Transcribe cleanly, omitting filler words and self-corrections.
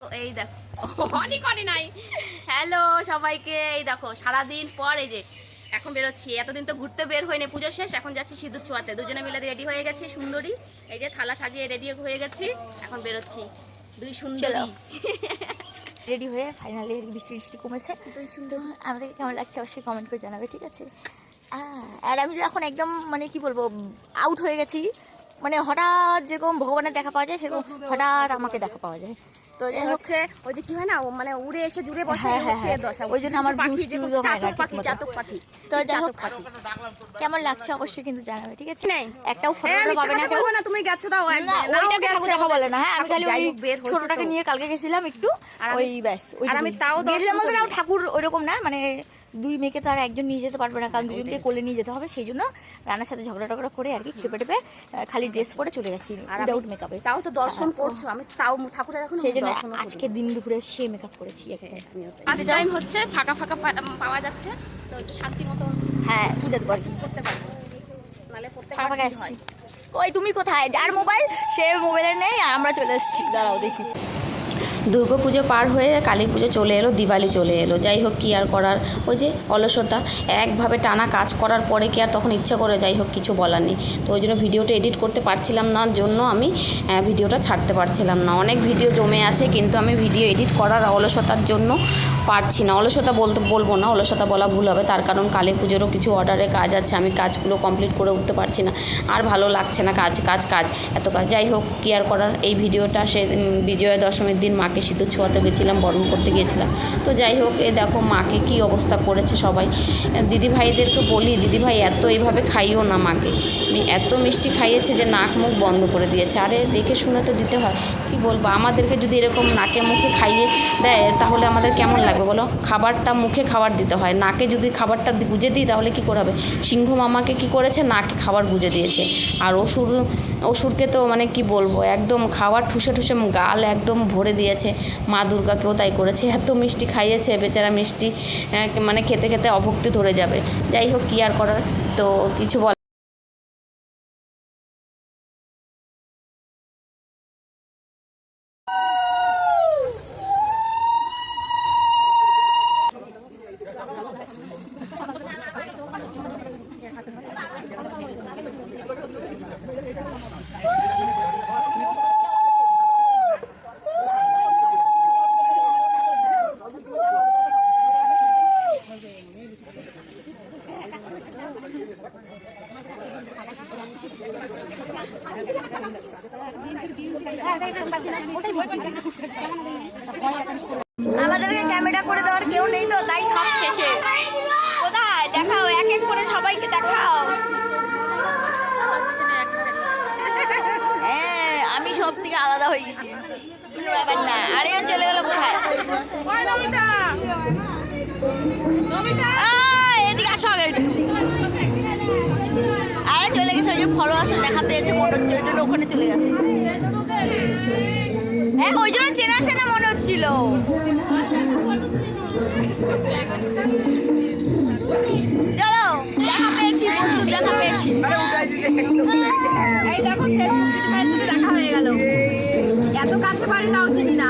এই দেখো অনেক নাই। হ্যালো সবাইকে, এই দেখো সারাদিন পর এই যে এখন বেরোচ্ছি। এতদিন তো ঘুরতে বের হয়নি, পুজো শেষ, এখন যাচ্ছি সিঁদুর ছোঁয়াতে। দুজনে মিলে রেডি হয়ে গেছি সুন্দরী, এই যে থালা সাজিয়ে রেডি হয়ে গেছি, এখন বেরোচ্ছি দুই সুন্দরী। রেডি হয়ে ফাইনালি বৃষ্টি বৃষ্টি কমেছে। দুই সুন্দর, আমাদেরকে কেমন লাগছে অবশ্যই কমেন্ট করে জানাবে, ঠিক আছে? আর আমি এখন একদম মানে কি বলবো, আউট হয়ে গেছি। মানে হঠাৎ যেরকম ভগবানের দেখা পাওয়া যায় সেরকম হঠাৎ আমাকে দেখা পাওয়া যায়। তো যাই হচ্ছে ওই যে কি হয় না, মানে উড়ে এসে জুড়ে বসে, ওই জন্য আমার চাতক পাখি। তো যাই হোক, কেমন লাগছে অবশ্যই কিন্তু জানাবে, ঠিক আছে? একটাও ফটো পাবে না কেউ। তুমি গেছো দাও, ওইটাকে ঠাকুর দেখা বলে না। হ্যাঁ, আমি খালি ওই ছোটটাকে নিয়ে কালকে গেছিলাম একটু, ওই ব্যাস। ওই আমি তাও ঠাকুর ওইরকম না, মানে দুই মেয়েকে তো আর একজন নিয়ে যেতে পারবে না, কারণ দুজনকে কোলে নিয়ে যেতে হবে। সেই জন্য রান্নার সাথে ঝগড়া টগড়া করে আর কি খেপে টেপে খালি ড্রেস পরে চলে যাচ্ছি উইদাউট মেকআপে। তাও তো দর্শন করছো, আমি তাও ঠাকুরের এখন সেই জন্য আজকে দিন দুপুরে সে মেকআপ করেছি। একটা টাইম হচ্ছে ফাঁকা ফাঁকা পাওয়া যাচ্ছে, তো একটু শান্তি মতো হ্যাঁ পূজা করতে পারবো। নালে ফাঁকা আসছি। ওই তুমি কোথায়? যার মোবাইল সে মোবাইলে নেই, আর আমরা চলে এসেছি। দাঁড়াও দেখি। দুর্গাপুজো পার হয়ে কালী পুজো চলে এলো, দিওয়ালি চলে এলো। যাই হোক, কি আর করার, ওই যে অলসতা, একভাবে টানা কাজ করার পরে কি আর তখন ইচ্ছা করে, যাই হোক কিছু বলার নেই। তো ওই জন্য ভিডিওটা এডিট করতে পারছিলাম না, জন্য আমি ভিডিওটা ছাড়তে পারছিলাম না। অনেক ভিডিও জমে আছে, কিন্তু আমি ভিডিও এডিট করার অলসতার জন্য পারছি না। অলসতা বলবো না, অলসতা বলা ভুল হবে, তার কারণ কালী পুজোরও কিছু অর্ডারের কাজ আছে, আমি কাজগুলো কমপ্লিট করে উঠতে পারছি না। আর ভালো লাগছে না, কাজ কাজ কাজ এত কাজ। যাই হোক, কি আর করার। এই ভিডিওটা সে বিজয়া দশমীর দিন মাকে সিঁদুর ছোঁয়াতে গেছিলাম, বরণ করতে গিয়েছিলাম। তো যাই হোক, এ দেখো মাকে কি অবস্থা করেছে সবাই। দিদিভাইদেরকে বলি, দিদিভাই এত এইভাবে খাইও না মাকে। এত মিষ্টি খাইয়েছে যে নাক মুখ বন্ধ করে দিয়েছে। আরে দেখে শুনে তো দিতে হয়, কি বলবো। আমাদেরকে যদি এরকম নাকে মুখে খাইয়ে দেয় তাহলে আমাদের কেমন লাগবে বলো? খাবারটা মুখে খাবার দিতে হয়, নাকে যদি খাবারটা গুজে দিই তাহলে কী করে হবে? সিংহ মামাকে কি করেছে, নাকে খাবার গুজে দিয়েছে। আর অসুরকে তো মানে কি বলবো, একদম খাবার ঠুসে ঠুসে গাল একদম ভরে দিয়েছে। মা দুর্গাকেও তাই করেছে, এত মিষ্টি খাইয়েছে, বেচারা মিষ্টি মানে খেতে খেতে অভক্তি ধরে যাবে। যাই হোক, কি আর করার, তো কিছু বল। আমাদেরকে ক্যামেরা করে দেওয়ার কেউ নেই, তো তাই সব শেষে। কোথায় দেখাও, এক এক করে সবাইকে দেখাও। হ্যাঁ, আমি সব থেকে আলাদা হয়ে গেছি, কোনো ব্যাপার না। আরেকজন চলে গেল কোথায়? এদিকে আসো আগে। আরে চলে গেছে, ওই যে ফলোয়ার্স দেখাতে এসে মনে হচ্ছে, ওই জন্য ওখানে চলে গেছে। হ্যাঁ, ওই জন্য চেনা চেনা মনে হচ্ছিল। চলো, দেখা পেয়েছি, দেখা পেয়েছি। এই দেখো, ফেসবুক দিদিভাইয়ের সাথে দেখা হয়ে গেল। এত কাছে বাড়ি তাও চিনি না,